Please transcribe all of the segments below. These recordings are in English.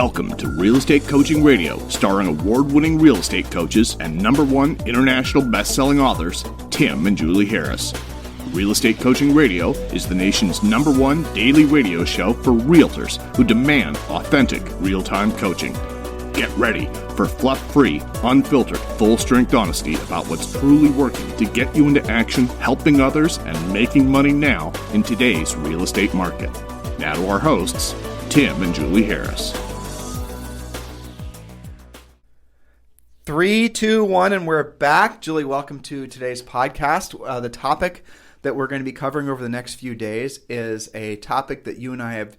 Welcome to Real Estate Coaching Radio, starring award-winning real estate coaches and #1 international best-selling authors, Tim and Julie Harris. Real Estate Coaching Radio is the nation's #1 daily radio show for realtors who demand authentic, real-time coaching. Get ready for fluff-free, unfiltered, full-strength honesty about what's truly working to get you into action, helping others, and making money now in today's real estate market. Now to our hosts, Tim and Julie Harris. 3, 2, 1, and we're back. Julie, welcome to today's podcast. The topic that we're going to be covering over the next few days is a topic that you and I have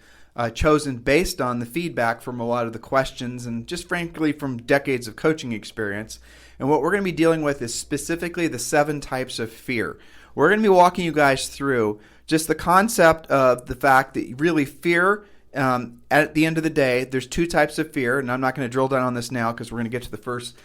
chosen based on the feedback from a lot of the questions and just frankly from decades of coaching experience. And what we're going to be dealing with is specifically the 7 types of fear. We're going to be walking you guys through just the concept of the fact that really fear, at the end of the day, there's 2 types of fear, and I'm not going to drill down on this now because we're going to get to the first,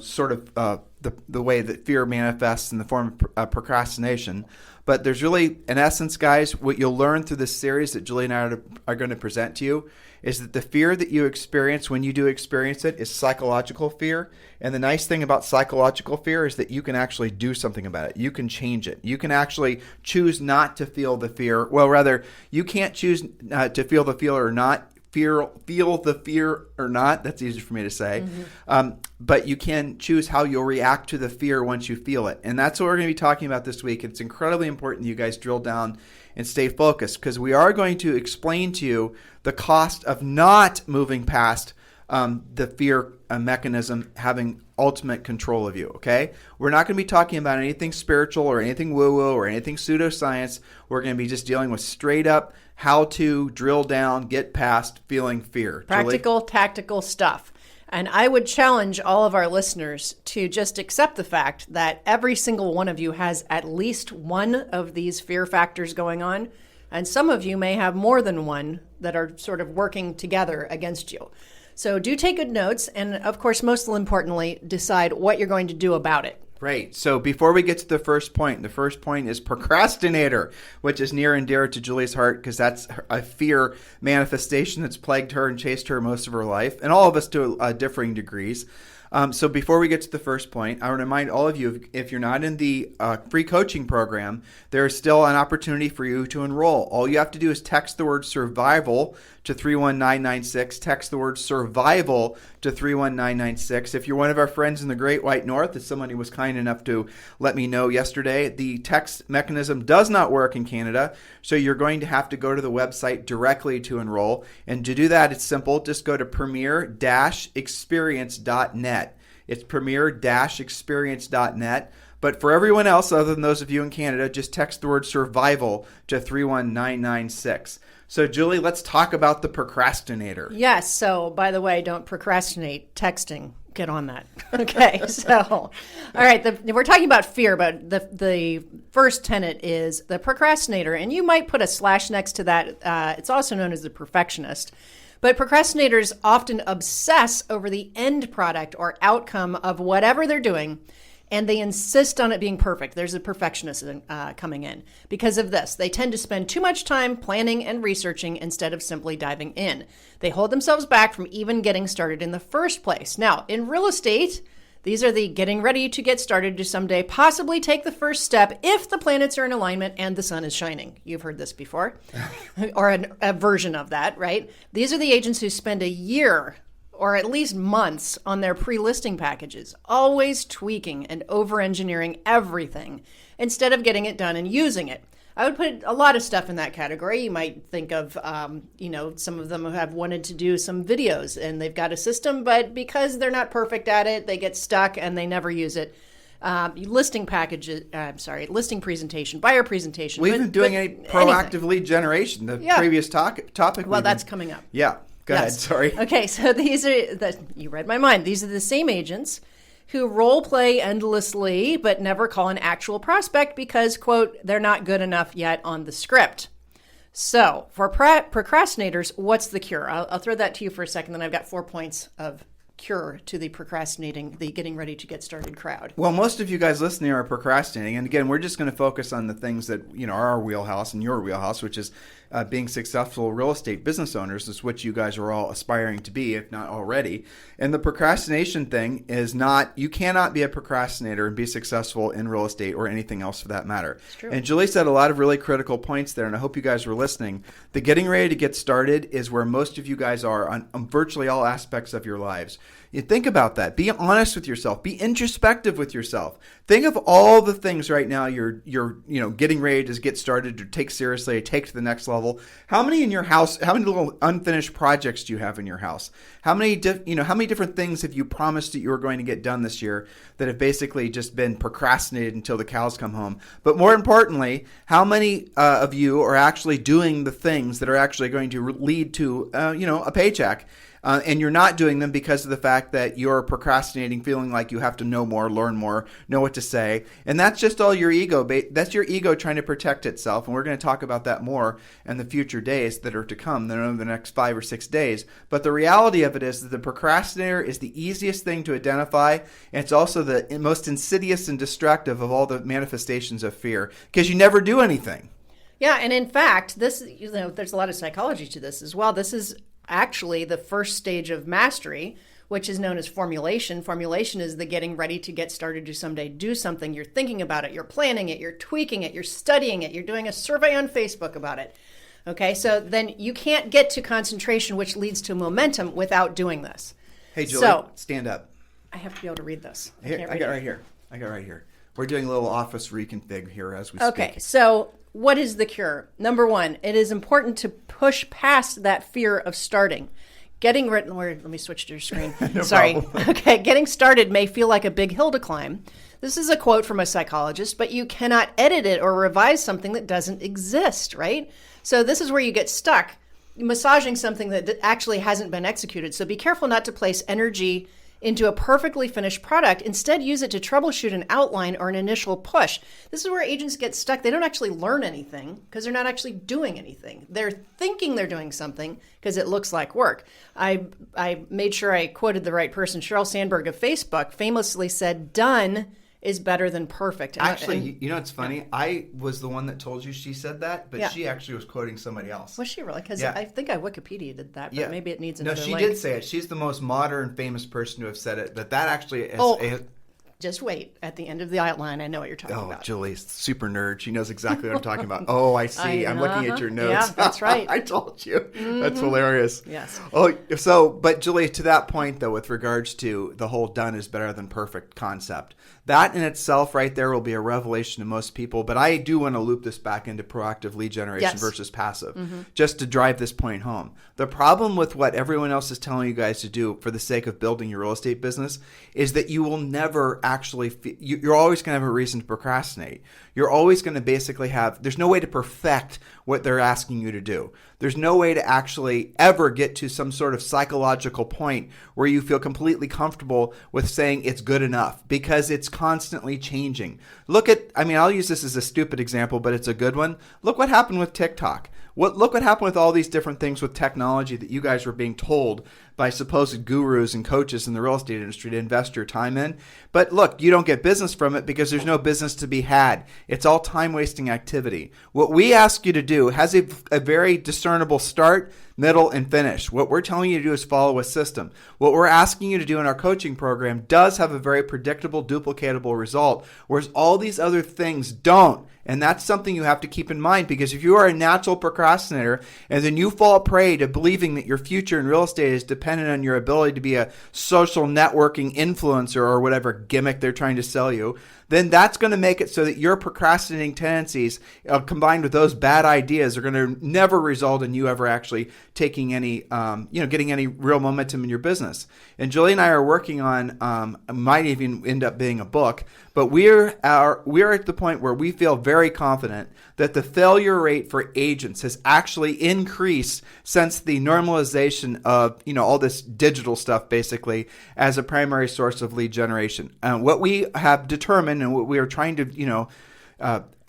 sort of the way that fear manifests in the form of procrastination. But there's really, in essence, guys, what you'll learn through this series that Julie and I are going to present to you is that the fear that you experience when you do experience it is psychological fear. And the nice thing about psychological fear is that you can actually do something about it. You can change it. You can actually choose not to feel the fear. Well, rather, you can't choose to feel the fear or not. Feel the fear or not. That's easy for me to say. Mm-hmm. But you can choose how you'll react to the fear once you feel it. And that's what we're going to be talking about this week. It's incredibly important that you guys drill down and stay focused because we are going to explain to you the cost of not moving past the fear mechanism having ultimate control of you, okay? We're not going to be talking about anything spiritual or anything woo-woo or anything pseudoscience. We're going to be just dealing with straight up how to drill down, get past feeling fear. Practical, tactical stuff. And I would challenge all of our listeners to just accept the fact that every single one of you has at least one of these fear factors going on. And some of you may have more than one that are sort of working together against you. So do take good notes. And of course, most importantly, decide what you're going to do about it. Right. So before we get to the first point is procrastinator, which is near and dear to Julie's heart because that's a fear manifestation that's plagued her and chased her most of her life, and all of us to differing degrees. So before we get to the first point, I want to remind all of you, if you're not in the free coaching program, there is still an opportunity for you to enroll. All you have to do is text the word survival to 31996. Text the word survival to 31996. If you're one of our friends in the Great White North, as somebody was kind enough to let me know yesterday, the text mechanism does not work in Canada, so you're going to have to go to the website directly to enroll. And to do that, it's simple. Just go to premier-experience.net. It's premier-experience.net. But for everyone else, other than those of you in Canada, just text the word survival to 31996. So, Julie, let's talk about the procrastinator. Yes. So, by the way, don't procrastinate texting. Get on that. Okay. So, all right. We're talking about fear, but the first tenet is the procrastinator. And you might put a slash next to that. It's also known as the perfectionist. But procrastinators often obsess over the end product or outcome of whatever they're doing, and they insist on it being perfect. There's a perfectionist coming in. Because of this, they tend to spend too much time planning and researching instead of simply diving in. They hold themselves back from even getting started in the first place. Now, in real estate, these are the getting ready to get started to someday possibly take the first step if the planets are in alignment and the sun is shining. You've heard this before, or a version of that, right? These are the agents who spend a year or at least months on their pre-listing packages, always tweaking and over-engineering everything instead of getting it done and using it. I would put a lot of stuff in that category. You might think of, some of them have wanted to do some videos and they've got a system, but because they're not perfect at it, they get stuck and they never use it. Listing presentation, buyer presentation. We've been doing a proactive lead generation, the previous topic. Well, that's coming up. Yeah. Go ahead. Sorry. Okay. So these are, you read my mind. These are the same agents who role play endlessly, but never call an actual prospect because, quote, they're not good enough yet on the script. So for procrastinators, what's the cure? I'll throw that to you for a second. Then I've got 4 points of cure to the procrastinating, the getting ready to get started crowd? Well, most of you guys listening are procrastinating. And again, we're just going to focus on the things that, are our wheelhouse and your wheelhouse, which is being successful real estate business owners, is what you guys are all aspiring to be, if not already. And the procrastination thing is not, you cannot be a procrastinator and be successful in real estate or anything else for that matter. It's true. And Julie said a lot of really critical points there, and I hope you guys were listening. The getting ready to get started is where most of you guys are on virtually all aspects of your lives. You think about that. Be honest with yourself. Be introspective with yourself. Think of all the things right now you're getting ready to get started, to take seriously, to take to the next level. How many in your house? How many little unfinished projects do you have in your house? How many how many different things have you promised that you were going to get done this year that have basically just been procrastinated until the cows come home? But more importantly, how many of you are actually doing the things that are actually going to lead to a paycheck? And you're not doing them because of the fact that you're procrastinating, feeling like you have to know more, learn more, know what to say. And that's just all your ego. That's your ego trying to protect itself. And we're going to talk about that more in the future days that are to come, over the next 5 or 6 days. But the reality of it is that the procrastinator is the easiest thing to identify. And it's also the most insidious and destructive of all the manifestations of fear, because you never do anything. Yeah, and in fact, this, there's a lot of psychology to this as well. This is actually the first stage of mastery, which is known as formulation. Formulation is the getting ready to get started to someday do something. You're thinking about it, you're planning it, you're tweaking it, you're studying it, you're doing a survey on Facebook about it. Okay, so then you can't get to concentration, which leads to momentum, without doing this. Hey, Julie, stand up. I have to be able to read this. I got it right here. We're doing a little office reconfig here as we speak. Okay, so what is the cure? Number one, it is important to push past that fear of starting. Let me switch to your screen. No Sorry. problem. Okay, getting started may feel like a big hill to climb. This is a quote from a psychologist, but you cannot edit it or revise something that doesn't exist, right? So this is where you get stuck, massaging something that actually hasn't been executed. So be careful not to place energy into a perfectly finished product. Instead, use it to troubleshoot an outline or an initial push. This is where agents get stuck. They don't actually learn anything because they're not actually doing anything. They're thinking they're doing something because it looks like work. I made sure I quoted the right person. Sheryl Sandberg of Facebook famously said, "Done is better than perfect." Actually, it's funny. I was the one that told you she said that, but she actually was quoting somebody else. Was she really? Because I think I Wikipedia did that, but maybe it needs another link. link. No, she did say it. She's the most modern, famous person to have said it, but that actually is... Just wait. At the end of the outline, I know what you're talking about. Oh, Julie's super nerd. She knows exactly what I'm talking about. Oh, I see. I'm looking at your notes. Yeah, that's right. I told you. Mm-hmm. That's hilarious. Yes. Oh, but Julie, to that point, though, with regards to the whole done is better than perfect concept, that in itself right there will be a revelation to most people. But I do want to loop this back into proactive lead generation versus passive, just to drive this point home. The problem with what everyone else is telling you guys to do for the sake of building your real estate business is that you will never actually, you're always going to have a reason to procrastinate. You're always going to basically there's no way to perfect what they're asking you to do. There's no way to actually ever get to some sort of psychological point where you feel completely comfortable with saying it's good enough, because it's constantly changing. I'll use this as a stupid example, but it's a good one. Look what happened with TikTok. Look what happened with all these different things with technology that you guys were being told by supposed gurus and coaches in the real estate industry to invest your time in. But look, you don't get business from it because there's no business to be had. It's all time-wasting activity. What we ask you to do has a very discernible start, middle, and finish. What we're telling you to do is follow a system. What we're asking you to do in our coaching program does have a very predictable, duplicatable result, whereas all these other things don't. And that's something you have to keep in mind, because if you are a natural procrastinator and then you fall prey to believing that your future in real estate is dependent on your ability to be a social networking influencer or whatever gimmick they're trying to sell you, then that's going to make it so that your procrastinating tendencies combined with those bad ideas are going to never result in you ever actually taking any, getting any real momentum in your business. And Julie and I are working on, might even end up being a book, but we're at the point where we feel very confident that the failure rate for agents has actually increased since the normalization of, all this digital stuff basically as a primary source of lead generation. What we have determined and what we are trying to,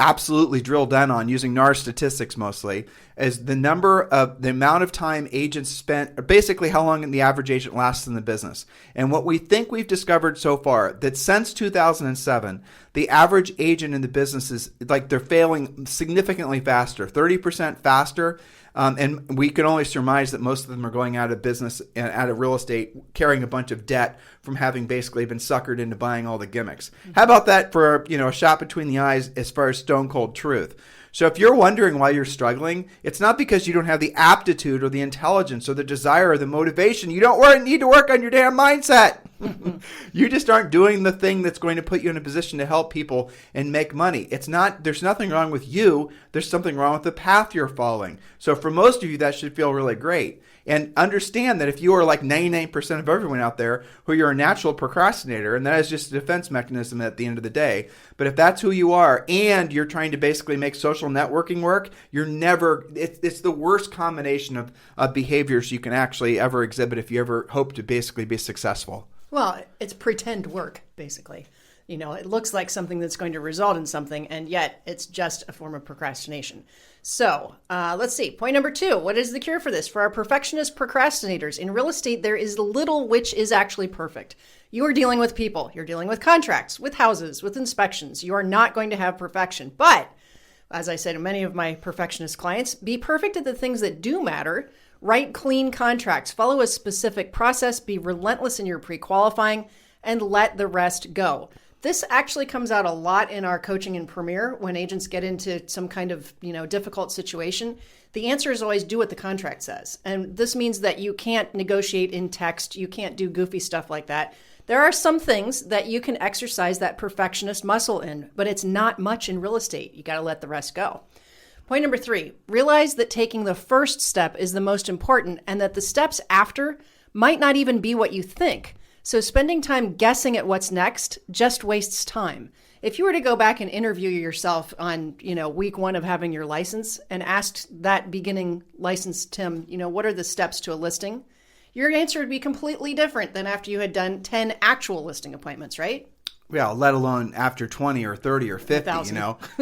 absolutely drill down on using NAR statistics mostly is the amount of time agents spent, or basically how long the average agent lasts in the business. And what we think we've discovered so far, that since 2007, the average agent in the business is like they're failing significantly faster, 30% faster. And we can only surmise that most of them are going out of business and out of real estate carrying a bunch of debt from having basically been suckered into buying all the gimmicks. How about that for a shot between the eyes as far as stone cold truth? So if you're wondering why you're struggling, it's not because you don't have the aptitude or the intelligence or the desire or the motivation. You don't need to work on your damn mindset. You just aren't doing the thing that's going to put you in a position to help people and make money. There's nothing wrong with you. There's something wrong with the path you're following. So for most of you, that should feel really great. And understand that if you are like 99% of everyone out there who you're a natural procrastinator, and that is just a defense mechanism at the end of the day. But if that's who you are and you're trying to basically make social networking work, it's the worst combination of behaviors you can actually ever exhibit if you ever hope to basically be successful. Well, it's pretend work, basically. It looks like something that's going to result in something, and yet it's just a form of procrastination. So let's see. Point number 2. What is the cure for this? For our perfectionist procrastinators, in real estate, there is little which is actually perfect. You are dealing with people. You're dealing with contracts, with houses, with inspections. You are not going to have perfection. But, as I say to many of my perfectionist clients, be perfect at the things that do matter. Write clean contracts. Follow a specific process. Be relentless in your pre-qualifying, and let the rest go. This actually comes out a lot in our coaching in Premier when agents get into some kind of, difficult situation. The answer is always do what the contract says. And this means that you can't negotiate in text. You can't do goofy stuff like that. There are some things that you can exercise that perfectionist muscle in, but it's not much in real estate. You got to let the rest go. Point number 3, realize that taking the first step is the most important and that the steps after might not even be what you think. So spending time guessing at what's next just wastes time. If you were to go back and interview yourself on, week 1 of having your license and asked that beginning licensed Tim, what are the steps to a listing? Your answer would be completely different than after you had done 10 actual listing appointments, right? Yeah, let alone after 20 or 30 or 50, 1,000.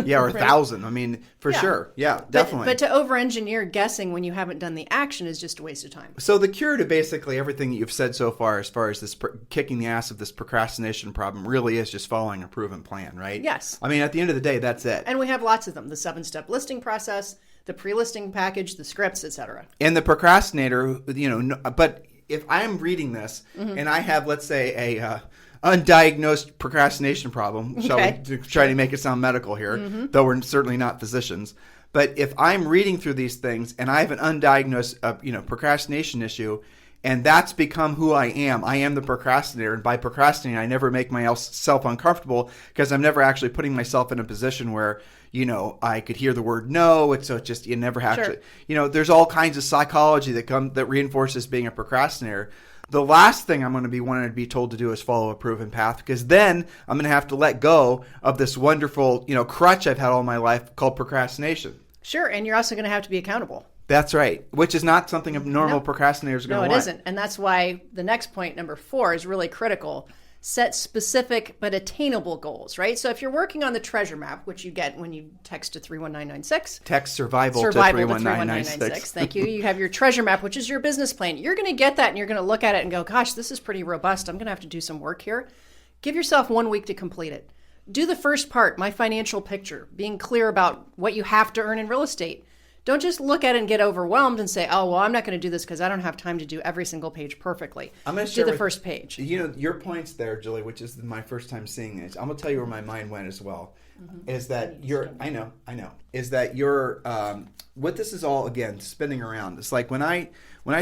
Yeah, or Right. 1,000. I mean, for sure. Yeah, definitely. But to over-engineer guessing when you haven't done the action is just a waste of time. So the cure to basically everything that you've said so far as this kicking the ass of this procrastination problem really is just following a proven plan, right? Yes. I mean, at the end of the day, that's it. And we have lots of them. The 7-step listing process, the pre-listing package, the scripts, etc. And the procrastinator, but if I'm reading this and I have, let's say, a undiagnosed procrastination problem, shall we try to make it sound medical here, though we're certainly not physicians. But if I'm reading through these things and I have an undiagnosed, procrastination issue, and that's become who I am the procrastinator. And by procrastinating, I never make myself uncomfortable because I'm never actually putting myself in a position where, I could hear the word no. You never actually, there's all kinds of psychology that reinforces being a procrastinator. The last thing I'm going to be wanting to be told to do is follow a proven path, because then I'm going to have to let go of this wonderful, crutch I've had all my life called procrastination. Sure, and you're also going to have to be accountable. That's right, which is not something a normal procrastinator is going to want. No, it isn't. And that's why the next point, number 4, is really critical. Set specific but attainable goals, right? So if you're working on the treasure map, which you get when you text to 31996. Text survival to 31996. Thank you. You have your treasure map, which is your business plan. You're going to get that and you're going to look at it and go, gosh, this is pretty robust. I'm going to have to do some work here. Give yourself 1 week to complete it. Do the first part, my financial picture, being clear about what you have to earn in real estate. Don't just look at it and get overwhelmed and say, oh, well, I'm not going to do this because I don't have time to do every single page perfectly. I'm going to do the first page. Your points there, Julie, which is my first time seeing this. I'm going to tell you where my mind went as well. Is that I know. Is that what this is all, again, spinning around. It's like when I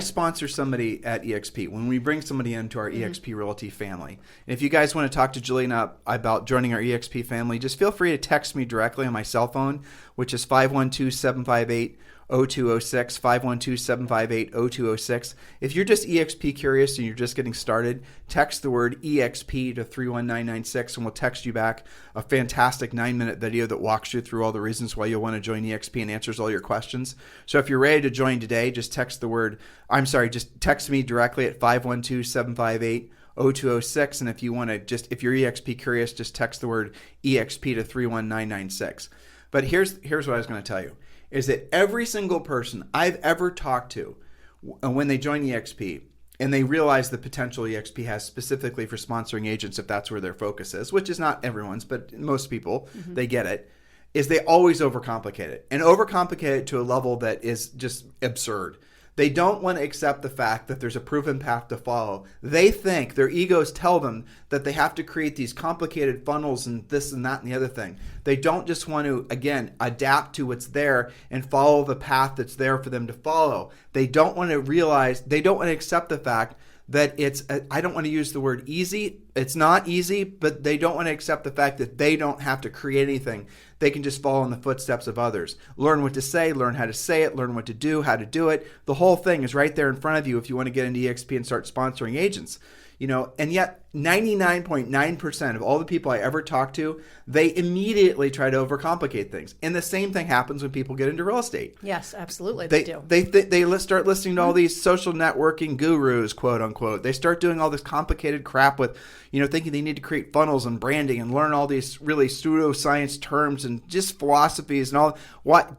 sponsor somebody at EXP, when we bring somebody into our EXP Realty family, and if you guys want to talk to Julie and I about joining our EXP family, just feel free to text me directly on my cell phone, which is 512-758-0206, 512-758-0206. If you're just EXP curious and you're just getting started, text the word EXP to 31996 and we'll text you back a fantastic 9-minute video that walks you through all the reasons why you'll want to join EXP and answers all your questions. So if you're ready to join today, just text me directly at 512-758-0206. And if you're EXP curious, just text the word EXP to 31996. But here's what I was going to tell you, is that every single person I've ever talked to, when they join EXP, and they realize the potential EXP has specifically for sponsoring agents, if that's where their focus is, which is not everyone's, but most people, they get it, is they always overcomplicate it. And overcomplicate it to a level that is just absurd. They don't want to accept the fact that there's a proven path to follow. They think, their egos tell them that they have to create these complicated funnels and this and that and the other thing. They don't just want to, again, adapt to what's there and follow the path that's there for them to follow. They don't want to realize, they don't want to accept the fact that it's, I don't want to use the word easy. It's not easy, but they don't want to accept the fact that they don't have to create anything. They can just follow in the footsteps of others. Learn what to say, learn how to say it, learn what to do, how to do it. The whole thing is right there in front of you if you want to get into EXP and start sponsoring agents. And yet 99.9% of all the people I ever talk to, they immediately try to overcomplicate things. And the same thing happens when people get into real estate. Yes, absolutely, they do. They start listening to all these social networking gurus, quote unquote. They start doing all this complicated crap with, thinking they need to create funnels and branding and learn all these really pseudoscience terms and just philosophies and all.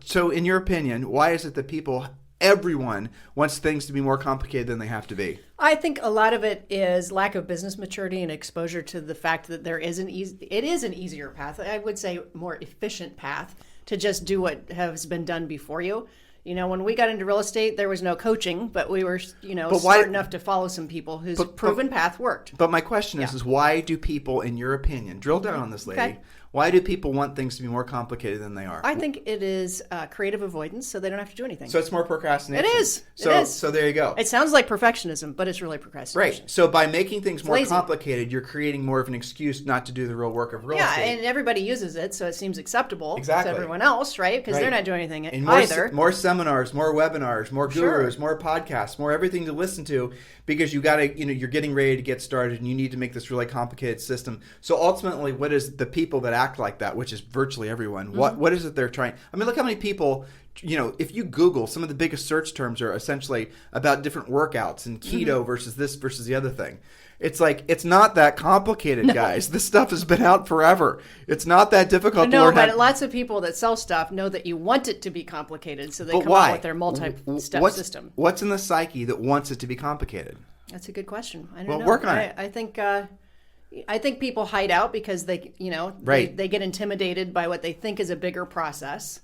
So in your opinion, why is it that everyone wants things to be more complicated than they have to be? I think a lot of it is lack of business maturity and exposure to the fact that it is an easier path. I would say more efficient path to just do what has been done before you. When we got into real estate, there was no coaching, but we were, smart enough to follow some people whose proven path worked. But my question is why do people, in your opinion, drill down on this lady, okay. Why do people want things to be more complicated than they are? I think it is creative avoidance, so they don't have to do anything. So it's more procrastination. It is. So there you go. It sounds like perfectionism, but it's really procrastination. Right. So by making things more complicated, you're creating more of an excuse not to do the real work of real estate. Yeah, and everybody uses it, so it seems acceptable to Exactly. everyone else, right? Because they're not doing anything and either. More seminars, more webinars, more gurus, more podcasts, more everything to listen to, because you got to, you're getting ready to get started and you need to make this really complicated system. So ultimately, what is the people that act like that, which is virtually everyone, what is it they're trying? I mean, look how many people, if you Google, some of the biggest search terms are essentially about different workouts and keto versus this versus the other thing. It's like, it's not that complicated, guys. This stuff has been out forever. It's not that difficult to learn. No, but lots of people that sell stuff know that you want it to be complicated, so they come out with their multi-step system. What's in the psyche that wants it to be complicated? That's a good question. I don't know. Work on it. I think people hide out because they get intimidated by what they think is a bigger process.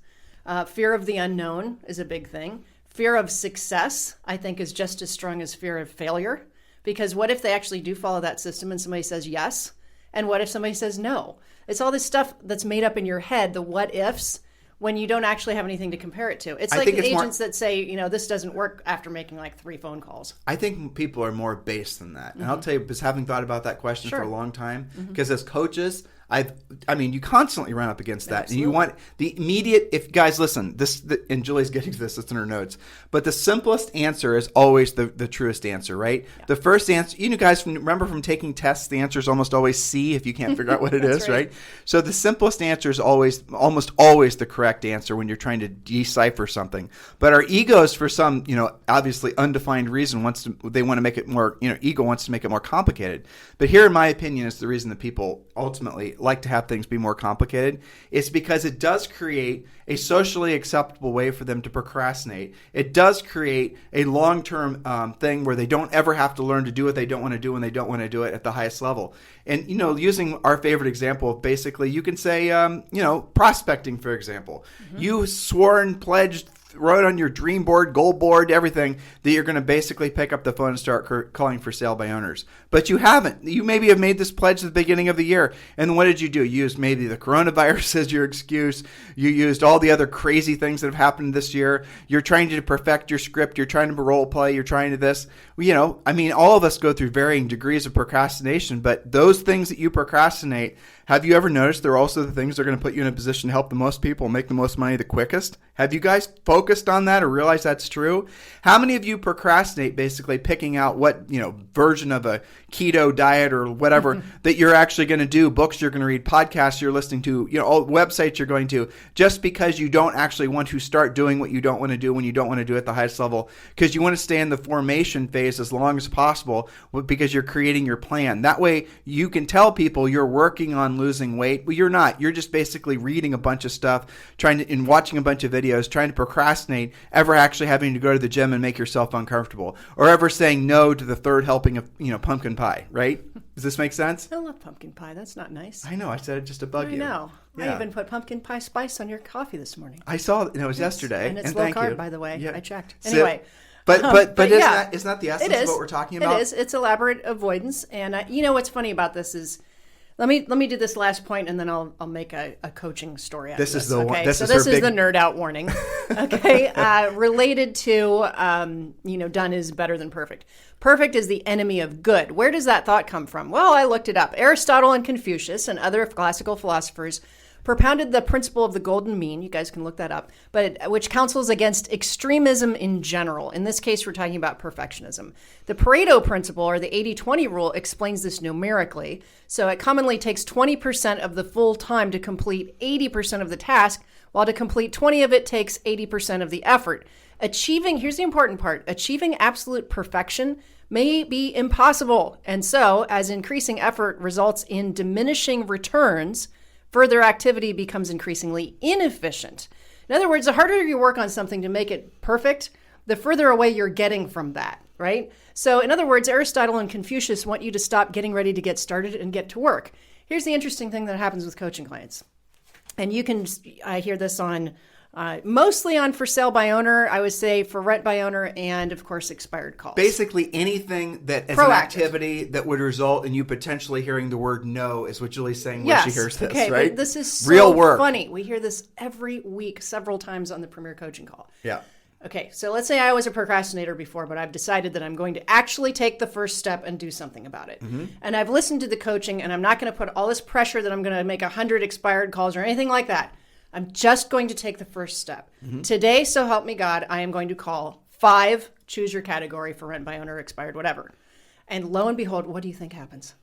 Fear of the unknown is a big thing. Fear of success, I think, is just as strong as fear of failure. Because what if they actually do follow that system and somebody says yes? And what if somebody says no? It's all this stuff that's made up in your head, the what ifs, when you don't actually have anything to compare it to. It's like agents that say, this doesn't work after making like 3 phone calls. I think people are more based than that. And I'll tell you, because having thought about that question for a long time, because as coaches, you constantly run up against that. Absolutely. And you want the immediate, if guys listen, and Julie's getting to this, it's in her notes, but the simplest answer is always the truest answer, right? Yeah. The first answer, guys remember from taking tests, the answer is almost always C if you can't figure out what it is, right? So the simplest answer is almost always the correct answer when you're trying to decipher something. But our egos, for some, obviously undefined reason, they want to make it more, ego wants to make it more complicated. But here, in my opinion, is the reason that people ultimately like to have things be more complicated. It's because it does create a socially acceptable way for them to procrastinate. It does create a long-term thing where they don't ever have to learn to do what they don't want to do when they don't want to do it at the highest level. And, using our favorite example, basically, you can say, prospecting, for example. You swore and pledged, wrote on your dream board, goal board, everything, that you're going to basically pick up the phone and start calling for sale by owners. But you haven't. You maybe have made this pledge at the beginning of the year. And what did you do? You used maybe the coronavirus as your excuse. You used all the other crazy things that have happened this year. You're trying to perfect your script. You're trying to role play. You're trying to this. All of us go through varying degrees of procrastination, but those things that you procrastinate, have you ever noticed they're also the things that are going to put you in a position to help the most people and make the most money the quickest? Have you guys focused focused on that or realize that's true? How many of you procrastinate basically picking out what, version of a keto diet or whatever that you're actually going to do, books you're going to read, podcasts you're listening to, all websites you're going to, just because you don't actually want to start doing what you don't want to do when you don't want to do it at the highest level, because you want to stay in the formation phase as long as possible because you're creating your plan. That way you can tell people you're working on losing weight. Well, you're not. You're just basically reading a bunch of stuff, and watching a bunch of videos, trying to procrastinate ever actually having to go to the gym and make yourself uncomfortable, or ever saying no to the third helping of pumpkin pie, right? Does this make sense? I love pumpkin pie. That's not nice. I know. I said it just to bug you. I know. Yeah. I even put pumpkin pie spice on your coffee this morning. I saw it. It was yesterday. And it's and low thank carb, you. by the way. Yeah. I checked. So, Anyway. But yeah, isn't that the essence of what we're talking about? It is. It's elaborate avoidance. And what's funny about this is, let me do this last point, and then I'll make a coaching story out of this. This is the one. Okay? This so is this is big... the nerd out warning. Okay, related to done is better than perfect. Perfect is the enemy of good. Where does that thought come from? Well, I looked it up. Aristotle and Confucius and other classical philosophers propounded the principle of the golden mean. You guys can look that up, which counsels against extremism in general. In this case, we're talking about perfectionism. The Pareto principle, or the 80-20 rule, explains this numerically. So it commonly takes 20% of the full time to complete 80% of the task, while to complete 20 of it takes 80% of the effort. Here's the important part, achieving absolute perfection may be impossible. And so, as increasing effort results in diminishing returns, further activity becomes increasingly inefficient. In other words, the harder you work on something to make it perfect, the further away you're getting from that, right? So in other words, Aristotle and Confucius want you to stop getting ready to get started and get to work. Here's the interesting thing that happens with coaching clients. And I hear this on mostly on for sale by owner, I would say for rent by owner, and of course expired calls. Basically anything that is an activity that would result in you potentially hearing the word no is what Julie's saying when she hears this, okay, right? But this is so real work. Funny. We hear this every week, several times on the Premier Coaching Call. Yeah. Okay, so let's say I was a procrastinator before, but I've decided that I'm going to actually take the first step and do something about it. Mm-hmm. And I've listened to the coaching, and I'm not going to put all this pressure that I'm going to make 100 expired calls or anything like that. I'm just going to take the first step. Mm-hmm. Today, so help me God, I am going to call 5, choose your category for rent by owner, expired, whatever. And lo and behold, what do you think happens?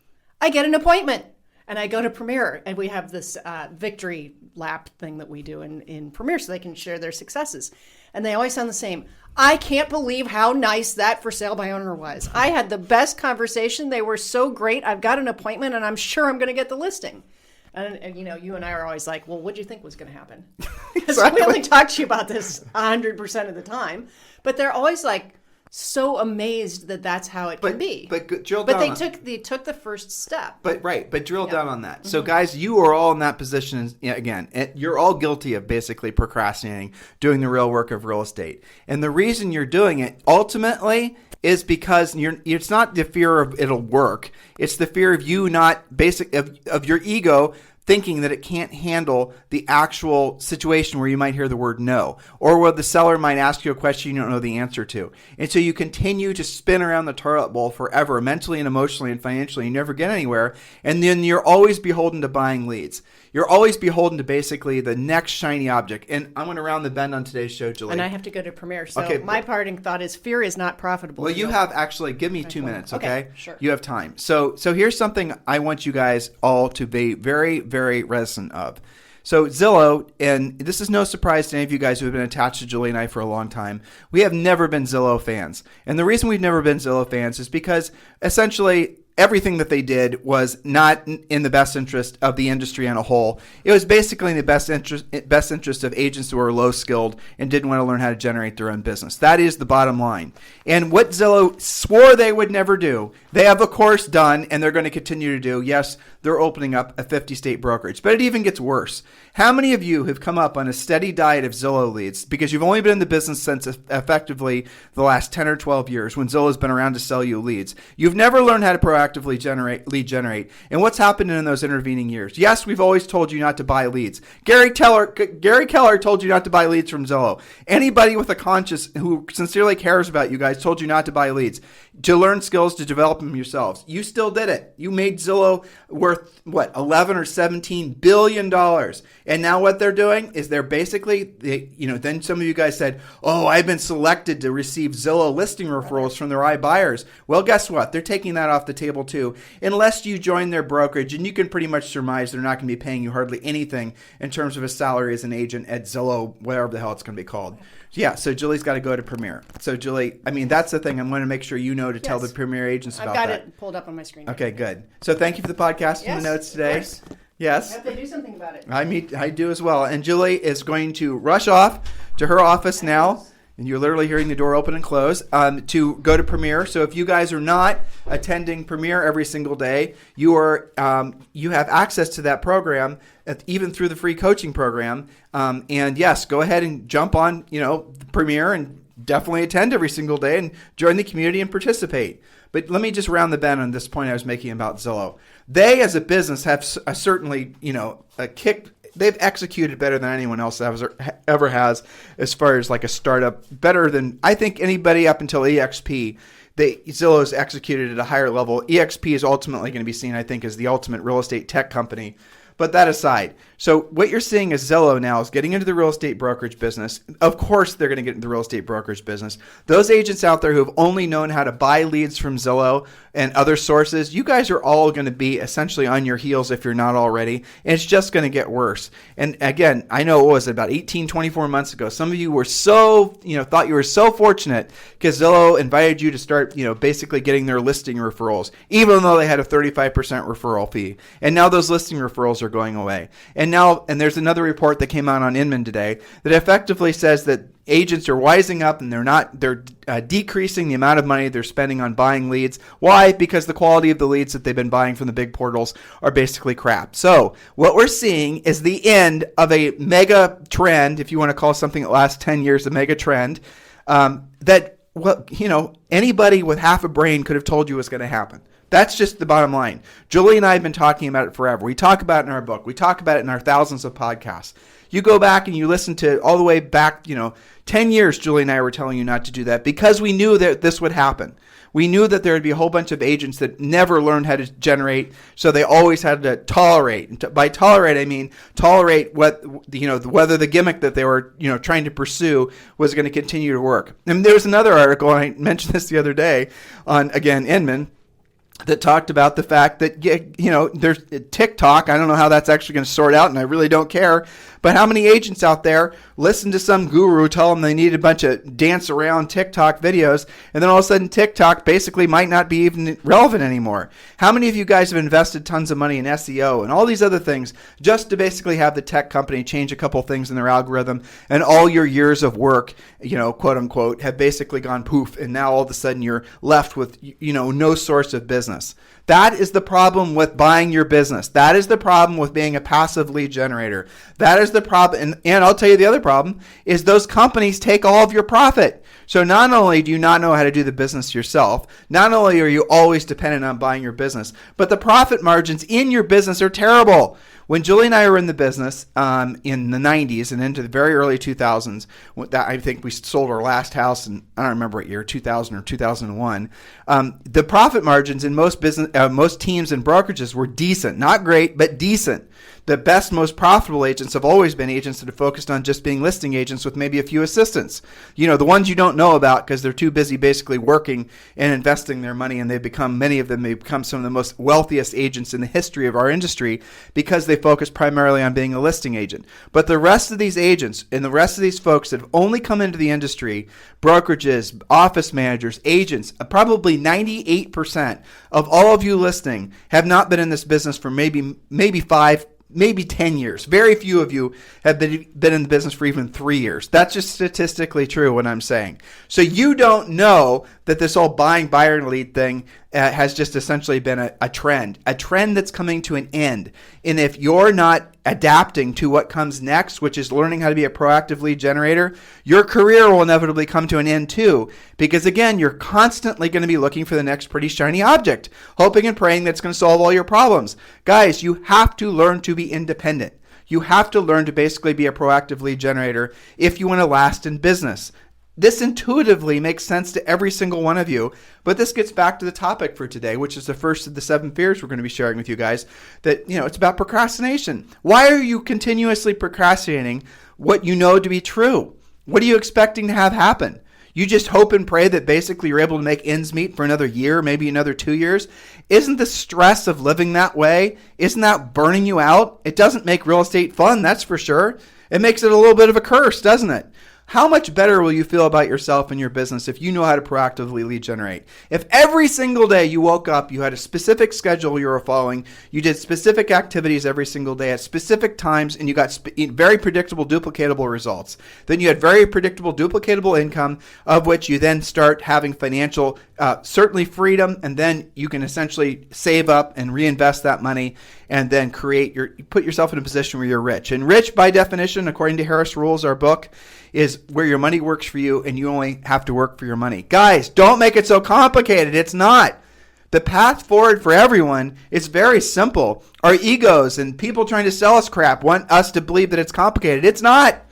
I get an appointment. And I go to Premier, and we have this victory lap thing that we do in Premier so they can share their successes. And they always sound the same. I can't believe how nice that for sale by owner was. I had the best conversation. They were so great. I've got an appointment, and I'm sure I'm going to get the listing. And you and I are always like, well, what do you think was going to happen? Because we only talk to you about this 100% of the time. But they're always like so amazed that that's how it can be. But they took the first step. But drill down on that. Mm-hmm. So guys, you are all in that position. Again, you're all guilty of basically procrastinating, doing the real work of real estate. And the reason you're doing it ultimately is because it's not the fear of it'll work. It's the fear of you of your ego thinking that it can't handle the actual situation where you might hear the word no, or where the seller might ask you a question you don't know the answer to. And so you continue to spin around the toilet bowl forever, mentally and emotionally and financially. You never get anywhere. And then you're always beholden to buying leads. You're always beholden to basically the next shiny object. And I'm going to round the bend on today's show, Julie. And I have to go to Premier. So my parting thought is fear is not profitable. Well, you have actually, give me 2 minutes, okay? Sure. You have time. So here's something I want you guys all to be very, very reticent of. So Zillow, and this is no surprise to any of you guys who have been attached to Julie and I for a long time, we have never been Zillow fans. And the reason we've never been Zillow fans is because essentially everything that they did was not in the best interest of the industry on a whole. It was basically in the best interest of agents who were low skilled and didn't want to learn how to generate their own business. That is the bottom line. And what Zillow swore they would never do, they have of course done, and they're going to continue to do. Yes, they're opening up a 50-state brokerage, but it even gets worse. How many of you have come up on a steady diet of Zillow leads because you've only been in the business since effectively the last 10 or 12 years when Zillow's been around to sell you leads? You've never learned how to proactively effectively lead generate. And what's happened in those intervening years? Yes, we've always told you not to buy leads. Gary Keller told you not to buy leads from Zillow. Anybody with a conscience who sincerely cares about you guys told you not to buy leads, to learn skills, to develop them yourselves. You still did it. You made Zillow worth, 11 or $17 billion. And now what they're doing is they're basically, then some of you guys said, oh, I've been selected to receive Zillow listing referrals from their iBuyers. Well, guess what? They're taking that off the table too, unless you join their brokerage, and you can pretty much surmise they're not going to be paying you hardly anything in terms of a salary as an agent at Zillow, whatever the hell it's going to be called. Yeah, so Julie's got to go to Premier. So Julie, that's the thing I'm going to make sure you know to tell the Premier agents about that. I've got it pulled up on my screen. Okay, good. So thank you for the podcast and the notes today. Of course. Yes. I have to do something about it. I do as well. And Julie is going to rush off to her office now. And you're literally hearing the door open and close, to go to Premier. So if you guys are not attending Premier every single day, you have access to that program, even through the free coaching program. And yes, go ahead and jump on, Premier, and definitely attend every single day and join the community and participate. But let me just round the bend on this point I was making about Zillow. They, as a business, have certainly, they've executed better than anyone else ever has, as far as like a startup, better than I think anybody up until EXP. Zillow has executed at a higher level. EXP is ultimately going to be seen, I think, as the ultimate real estate tech company. But that aside, so what you're seeing is Zillow now is getting into the real estate brokerage business. Of course, they're going to get into the real estate brokerage business. Those agents out there who have only known how to buy leads from Zillow and other sources, you guys are all going to be essentially on your heels if you're not already. And it's just going to get worse. And again, I know, what was it, about 18, 24 months ago, some of you were thought you were so fortunate because Zillow invited you to start, basically getting their listing referrals, even though they had a 35% referral fee. And now those listing referrals are going away. And there's another report that came out on Inman today that effectively says that agents are wising up and they're decreasing the amount of money they're spending on buying leads. Why? Because the quality of the leads that they've been buying from the big portals are basically crap. So what we're seeing is the end of a mega trend, if you want to call something that lasts 10 years a mega trend, anybody with half a brain could have told you was going to happen. That's just the bottom line. Julie and I have been talking about it forever. We talk about it in our book. We talk about it in our thousands of podcasts. You go back and you listen to all the way back, 10 years, Julie and I were telling you not to do that because we knew that this would happen. We knew that there would be a whole bunch of agents that never learned how to generate, so they always had to tolerate. And by tolerate, I mean tolerate whether the gimmick that they were, trying to pursue was going to continue to work. And there was another article, and I mentioned this the other day on, again, Inman, that talked about the fact that, there's TikTok. I don't know how that's actually going to sort out, and I really don't care. But how many agents out there listen to some guru tell them they need a bunch of dance around TikTok videos, and then all of a sudden TikTok basically might not be even relevant anymore? How many of you guys have invested tons of money in SEO and all these other things just to basically have the tech company change a couple things in their algorithm, and all your years of work, quote unquote, have basically gone poof, and now all of a sudden you're left with, no source of business? That is the problem with buying your business. That is the problem with being a passive lead generator. That is the problem. And I'll tell you the other problem is those companies take all of your profit. So not only do you not know how to do the business yourself, not only are you always dependent on buying your business, but the profit margins in your business are terrible. When Julie and I were in the business in the 90s and into the very early 2000s, I think we sold our last house in, I don't remember what year, 2000 or 2001, the profit margins in most teams and brokerages were decent. Not great, but decent. The best, most profitable agents have always been agents that have focused on just being listing agents with maybe a few assistants. The ones you don't know about because they're too busy basically working and investing their money, and many of them may become some of the most wealthiest agents in the history of our industry because they focus primarily on being a listing agent. But the rest of these agents and the rest of these folks that have only come into the industry, brokerages, office managers, agents, probably 98% of all of you listening have not been in this business for maybe 5, maybe 10 years. Very few of you have been in the business for even 3 years. That's just statistically true what I'm saying. So you don't know that this whole buying buyer lead thing has just essentially been a trend that's coming to an end. And if you're not adapting to what comes next, which is learning how to be a proactive lead generator, your career will inevitably come to an end too. Because again, you're constantly going to be looking for the next pretty shiny object, hoping and praying that's going to solve all your problems. Guys, you have to learn to be independent. You have to learn to basically be a proactive lead generator if you want to last in business. This intuitively makes sense to every single one of you, but this gets back to the topic for today, which is the first of the 7 fears we're going to be sharing with you guys, that, it's about procrastination. Why are you continuously procrastinating what you know to be true? What are you expecting to have happen? You just hope and pray that basically you're able to make ends meet for another year, maybe another 2 years. Isn't the stress of living that way, isn't that burning you out? It doesn't make real estate fun, that's for sure. It makes it a little bit of a curse, doesn't it? How much better will you feel about yourself and your business if you know how to proactively lead generate? If every single day you woke up, you had a specific schedule you were following, you did specific activities every single day at specific times, and you got very predictable, duplicatable results. Then you had very predictable, duplicatable income, of which you then start having financial, certainly freedom, and then you can essentially save up and reinvest that money and then put yourself in a position where you're rich. And rich, by definition, according to Harris Rules, our book, is where your money works for you and you only have to work for your money. Guys, don't make it so complicated. It's not. The path forward for everyone is very simple. Our egos and people trying to sell us crap want us to believe that it's complicated. It's not.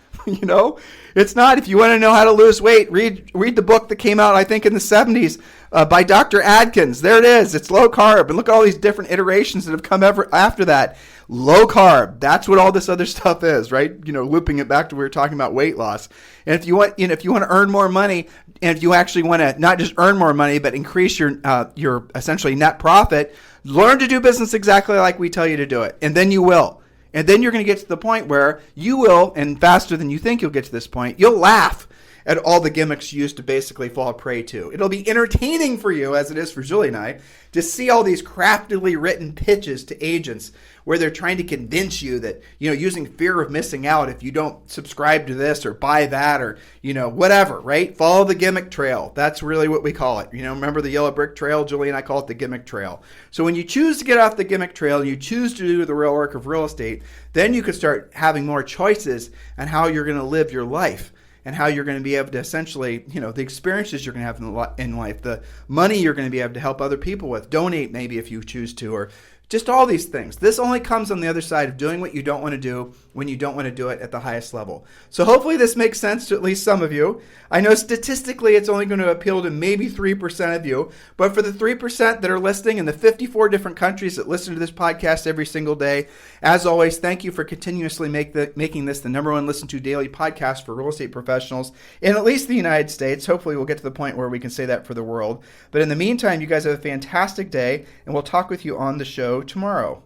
It's not. If you want to know how to lose weight, read the book that came out, I think, in the 70s by Dr. Adkins. There it is. It's low carb. And look at all these different iterations that have come after that. Low carb. That's what all this other stuff is, right? Looping it back to where we were talking about weight loss. And if you want to earn more money, and if you actually want to not just earn more money, but increase your essentially net profit, learn to do business exactly like we tell you to do it. And then you will. And then you're going to get to the point where you will, and faster than you think you'll get to this point, you'll laugh at all the gimmicks you used to basically fall prey to. It'll be entertaining for you, as it is for Julie and I, to see all these craftily written pitches to agents where they're trying to convince you that, using fear of missing out if you don't subscribe to this or buy that or, whatever, right? Follow the gimmick trail. That's really what we call it. Remember the yellow brick trail? Julie and I call it the gimmick trail. So when you choose to get off the gimmick trail and you choose to do the real work of real estate, then you can start having more choices on how you're going to live your life. And how you're going to be able to essentially, the experiences you're going to have in life, the money you're going to be able to help other people with, donate maybe if you choose to, or just all these things. This only comes on the other side of doing what you don't want to do when you don't want to do it at the highest level. So hopefully this makes sense to at least some of you. I know statistically it's only going to appeal to maybe 3% of you, but for the 3% that are listening in the 54 different countries that listen to this podcast every single day, as always, thank you for continuously making this the number one listened to daily podcast for real estate professionals in at least the United States. Hopefully we'll get to the point where we can say that for the world. But in the meantime, you guys have a fantastic day, and we'll talk with you on the show tomorrow.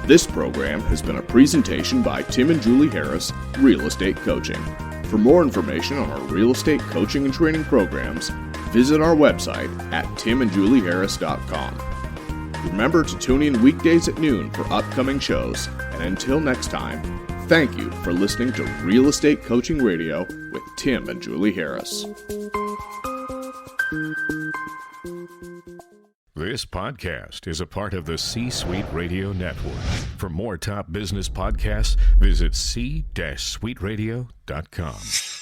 This program has been a presentation by Tim and Julie Harris, Real Estate Coaching. For more information on our real estate coaching and training programs, visit our website at timandjulieharris.com. Remember to tune in weekdays at noon for upcoming shows, and until next time, thank you for listening to Real Estate Coaching Radio with Tim and Julie Harris. This podcast is a part of the C-Suite Radio Network. For more top business podcasts, visit c-suiteradio.com.